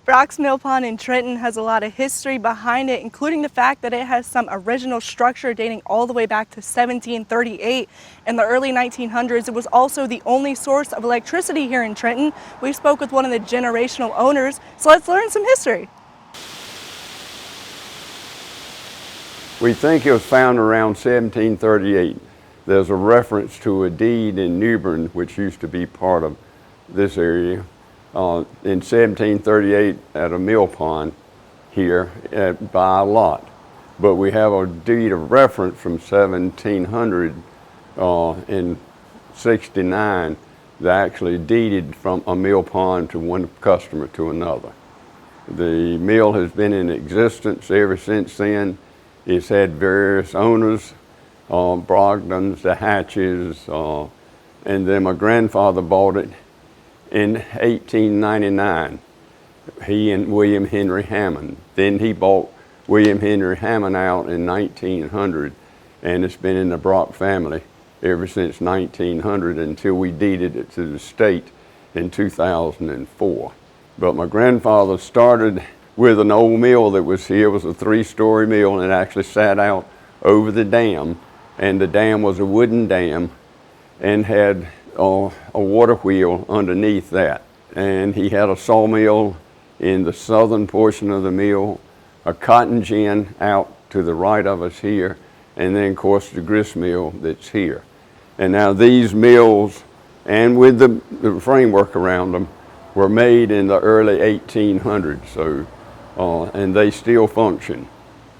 Brock's Mill Pond in Trenton has a lot of history behind it, including the fact that it has some original structure dating all the way back to 1738. In the early 1900s, it was also the only source of electricity here in Trenton. We spoke with one of the generational owners, so let's learn some history. We think it was found around 1738. There's a reference to a deed in New Bern, which used to be part of this area, in 1738 at a mill pond here by a lot. But we have a deed of reference from 1700 in 69 that actually deeded from a mill pond to one customer to another. The mill has been in existence ever since then. It's had various owners, Brogdons, the Hatches, and then my grandfather bought it in 1899, he and William Henry Hammond. Then he bought William Henry Hammond out in 1900, and it's been in the Brock family ever since 1900 until we deeded it to the state in 2004. But my grandfather started with an old mill that was here. It was a 3-story mill, and it actually sat out over the dam, and the dam was a wooden dam and had a water wheel underneath that. And he had a sawmill in the southern portion of the mill, a cotton gin out to the right of us here, and then of course the grist mill that's here. And now these mills, and with the framework around them, were made in the early 1800s, so, and they still function.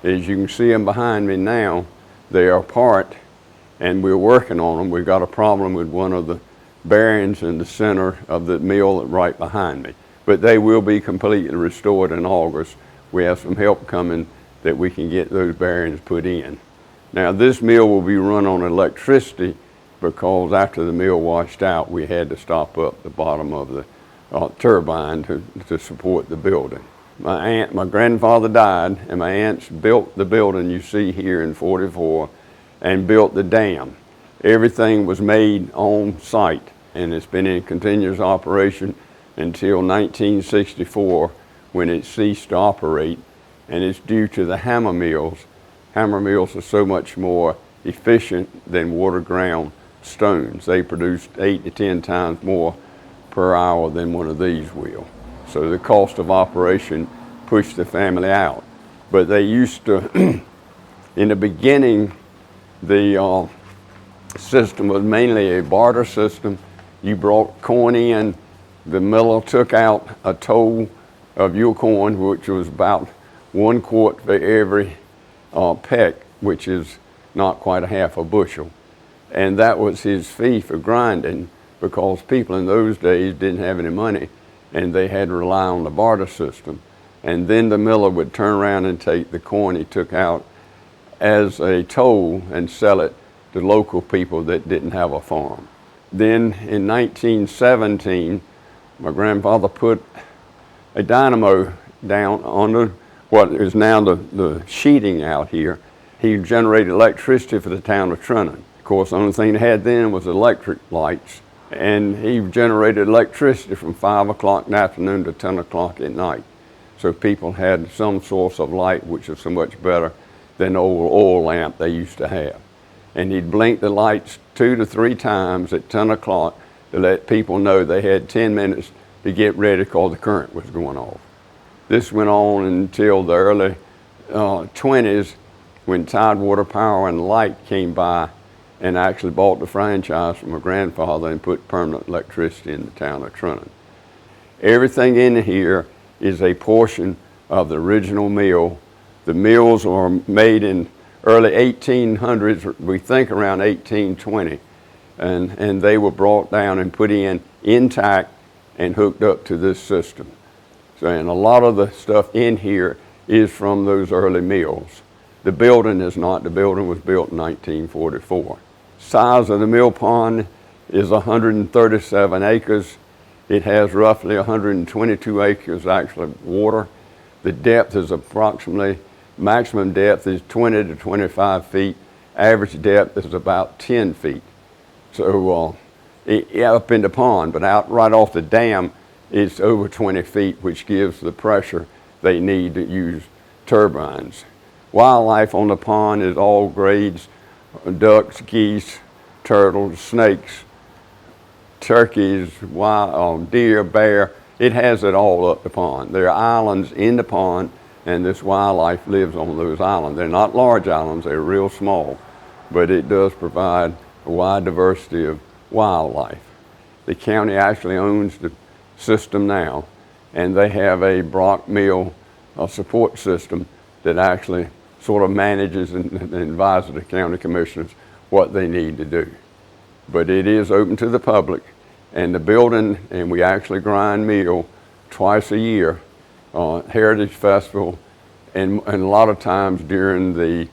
As you can see them behind me now, they are apart, and we're working on them. We've got a problem with one of the bearings in the center of the mill right behind me. But they will be completely restored in August. We have some help coming that we can get those bearings put in. Now this mill will be run on electricity because after the mill washed out, we had to stop up the bottom of the turbine to support the building. My grandfather died, and my aunts built the building you see here in '44 and built the dam. Everything was made on site, and it's been in continuous operation until 1964 when it ceased to operate, and it's due to the hammer mills. Hammer mills are so much more efficient than water ground stones. They produce 8 to 10 times more per hour than one of these will. So the cost of operation pushed the family out. But they used to, in the beginning, the system was mainly a barter system. You brought corn in, the miller took out a toll of your corn, which was about 1 quart for every peck, which is not quite a half a bushel. And that was his fee for grinding, because people in those days didn't have any money and they had to rely on the barter system. And then the miller would turn around and take the corn he took out as a toll and sell it to local people that didn't have a farm. Then in 1917, my grandfather put a dynamo down on what is now the sheeting out here. He generated electricity for the town of Trenton. Of course, the only thing they had then was electric lights, and he generated electricity from 5 o'clock in the afternoon to 10 o'clock at night. So people had some source of light, which is so much better than the old oil lamp they used to have. And he'd blink the lights 2 to 3 times at 10 o'clock to let people know they had 10 minutes to get ready because the current was going off. This went on until the early 20s when Tidewater Power and Light came by and actually bought the franchise from my grandfather and put permanent electricity in the town of Trenton. Everything in here is a portion of the original mill. The mills were made in early 1800s, we think around 1820, and they were brought down and put in intact and hooked up to this system. So, and a lot of the stuff in here is from those early mills. The building is not. The building was built in 1944. Size of the mill pond is 137 acres. It has roughly 122 acres actually water. The depth is approximately, maximum depth is 20 to 25 feet. Average depth is about 10 feet. So up in the pond, but out right off the dam, it's over 20 feet, which gives the pressure they need to use turbines. Wildlife on the pond is all grades: ducks, geese, turtles, snakes, turkeys, wild, deer, bear. It has it all up the pond. There are islands in the pond, and this wildlife lives on those islands. They're not large islands, they're real small, but it does provide a wide diversity of wildlife. The county actually owns the system now, and they have a Brock Mill support system that actually sort of manages and advises the county commissioners what they need to do. But it is open to the public, and the building, and we actually grind meal twice a year, Heritage Festival, and a lot of times during the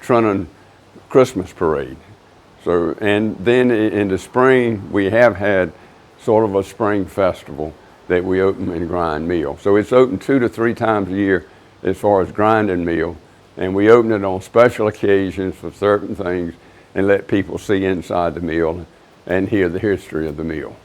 Trenton Christmas parade. So, and then in the spring, we have had sort of a spring festival that we open and grind meal. So it's open 2 to 3 times a year as far as grinding meal, and we open it on special occasions for certain things and let people see inside the meal and hear the history of the meal.